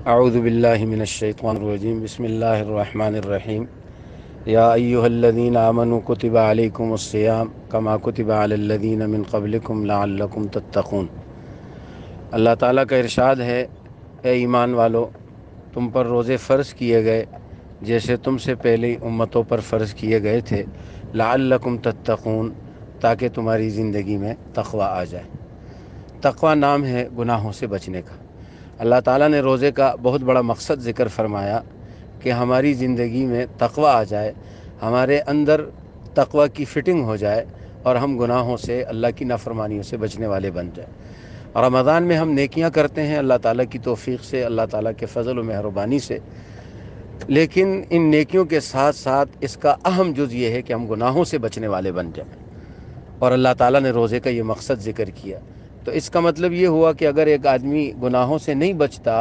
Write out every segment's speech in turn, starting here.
اعوذ باللہ من الشیطان الرجیم بسم اللہ الرحمن الرحیم یا ایہا الذین آمنوا کتب علیکم الصیام کما کتب علی الذین من قبلکم لعلکم تتقون۔ اللہ تعالیٰ کا ارشاد ہے، اے ایمان والو، تم پر روزے فرض کیے گئے جیسے تم سے پہلی امتوں پر فرض کیے گئے تھے، لعلکم تتقون، تاکہ تمہاری زندگی میں تقوی آ جائے۔ تقوی نام ہے گناہوں سے بچنے کا۔ اللہ تعالیٰ نے روزے کا بہت بڑا مقصد ذکر فرمایا کہ ہماری زندگی میں تقوی آ جائے، ہمارے اندر تقوی کی فٹنگ ہو جائے اور ہم گناہوں سے، اللہ کی نافرمانیوں سے بچنے والے بن جائیں۔ رمضان میں ہم نیکیاں کرتے ہیں اللہ تعالیٰ کی توفیق سے، اللہ تعالیٰ کے فضل و مہربانی سے، لیکن ان نیکیوں کے ساتھ ساتھ اس کا اہم جز یہ ہے کہ ہم گناہوں سے بچنے والے بن جائیں، اور اللہ تعالیٰ نے روزے کا یہ مقصد ذکر کیا۔ تو اس کا مطلب یہ ہوا کہ اگر ایک آدمی گناہوں سے نہیں بچتا،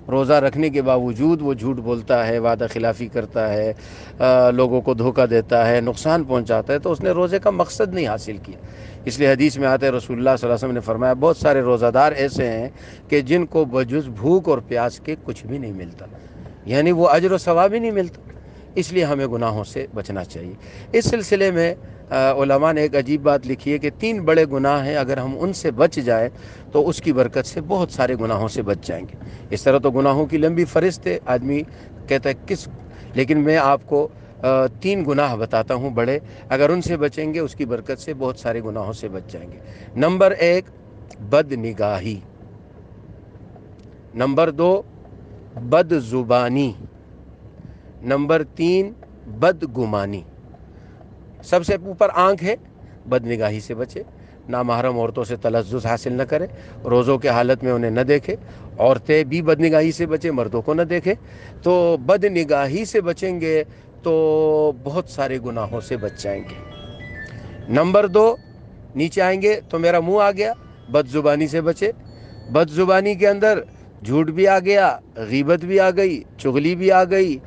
روزہ رکھنے کے باوجود وہ جھوٹ بولتا ہے، وعدہ خلافی کرتا ہے، لوگوں کو دھوکہ دیتا ہے، نقصان پہنچاتا ہے، تو اس نے روزے کا مقصد نہیں حاصل کیا۔ اس لیے حدیث میں آتا ہے، رسول اللہ صلی اللہ علیہ وسلم نے فرمایا، بہت سارے روزہ دار ایسے ہیں کہ جن کو بجز بھوک اور پیاس کے کچھ بھی نہیں ملتا، یعنی وہ اجر و ثواب ہی نہیں ملتا۔ اس لیے ہمیں گناہوں سے بچنا چاہیے۔ اس سلسلے میں علماء نے ایک عجیب بات لکھی ہے کہ 3 بڑے گناہ ہیں، اگر ہم ان سے بچ جائیں تو اس کی برکت سے بہت سارے گناہوں سے بچ جائیں گے۔ اس طرح تو گناہوں کی لمبی فہرست ہے، آدمی کہتا ہے کس، لیکن میں آپ کو 3 گناہ بتاتا ہوں بڑے، اگر ان سے بچیں گے اس کی برکت سے بہت سارے گناہوں سے بچ جائیں گے۔ نمبر 1، بد نگاہی۔ نمبر 2، بد زبانی۔ نمبر 3، بد گمانی۔ سب سے اوپر آنکھ ہے، بد نگاہی سے بچے، نامحرم عورتوں سے تلذذ حاصل نہ کرے، روزوں کے حالت میں انہیں نہ دیکھے، عورتیں بھی بد نگاہی سے بچے، مردوں کو نہ دیکھے۔ تو بد نگاہی سے بچیں گے تو بہت سارے گناہوں سے بچ جائیں گے۔ نمبر 2، نیچے آئیں گے تو میرا منہ آ گیا، بد زبانی سے بچے۔ بد زبانی کے اندر جھوٹ بھی آ گیا، غیبت بھی آ گئی، چغلی بھی آ گئی،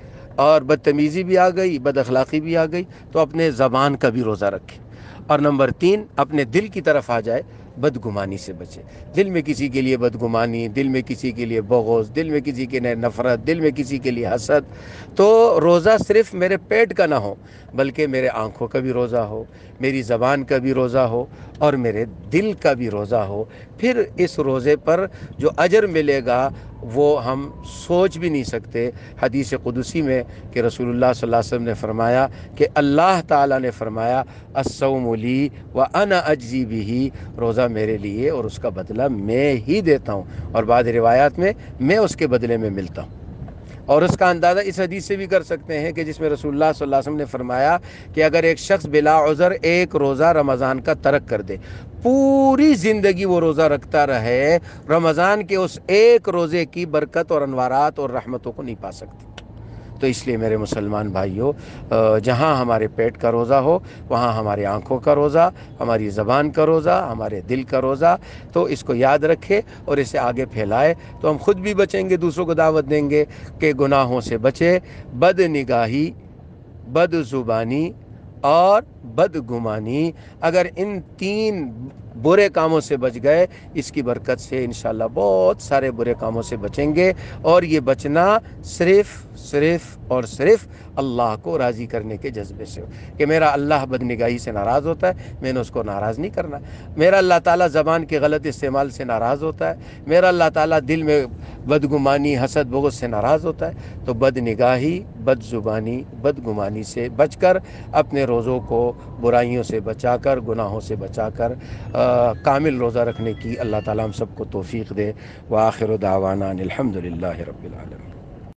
اور بدتمیزی بھی آ گئی، بد اخلاقی بھی آ گئی، تو اپنے زبان کا بھی روزہ رکھے۔ اور نمبر 3، اپنے دل کی طرف آ جائے، بدگمانی سے بچے۔ دل میں کسی کے لیے بدگمانی، دل میں کسی کے لیے بغض، دل میں کسی کے لیے نفرت، دل میں کسی کے لیے حسد۔ تو روزہ صرف میرے پیٹ کا نہ ہو، بلکہ میرے آنکھوں کا بھی روزہ ہو، میری زبان کا بھی روزہ ہو، اور میرے دل کا بھی روزہ ہو۔ پھر اس روزے پر جو اجر ملے گا وہ ہم سوچ بھی نہیں سکتے۔ حدیث قدسی میں کہ رسول اللہ صلی اللہ علیہ وسلم نے فرمایا کہ اللہ تعالیٰ نے فرمایا، الصوم لی وانا اجزی بہ، روزہ میرے لیے اور اس کا بدلہ میں ہی دیتا ہوں، اور بعض روایات میں اس کے بدلے میں ملتا ہوں۔ اور اس کا اندازہ اس حدیث سے بھی کر سکتے ہیں کہ جس میں رسول اللہ صلی اللہ علیہ وسلم نے فرمایا کہ اگر ایک شخص بلا عذر ایک روزہ رمضان کا ترک کر دے، پوری زندگی وہ روزہ رکھتا رہے، رمضان کے اس ایک روزے کی برکت اور انوارات اور رحمتوں کو نہیں پا سکتی۔ تو اس لیے میرے مسلمان بھائیوں، جہاں ہمارے پیٹ کا روزہ ہو، وہاں ہماری آنکھوں کا روزہ، ہماری زبان کا روزہ، ہمارے دل کا روزہ، تو اس کو یاد رکھے اور اسے آگے پھیلائے، تو ہم خود بھی بچیں گے، دوسروں کو دعوت دیں گے کہ گناہوں سے بچے۔ بد نگاہی، بد زبانی اور بد گمانی، اگر ان 3 برے کاموں سے بچ گئے، اس کی برکت سے انشاءاللہ بہت سارے برے کاموں سے بچیں گے، اور یہ بچنا صرف اور صرف اللہ کو راضی کرنے کے جذبے سے ہو کہ میرا اللہ بد نگاہی سے ناراض ہوتا ہے، میں نے اس کو ناراض نہیں کرنا۔ میرا اللہ تعالیٰ زبان کے غلط استعمال سے ناراض ہوتا ہے، میرا اللہ تعالیٰ دل میں بدگمانی، حسد، بغض سے ناراض ہوتا ہے۔ تو بد نگاہی، بد زبانی، بد گمانی سے بچ کر، اپنے روزوں کو برائیوں سے بچا کر، گناہوں سے بچا کر کامل روزہ رکھنے کی اللہ تعالیٰ ہم سب کو توفیق دے۔ وآخر دعوانا ان الحمد للہ رب العالمین۔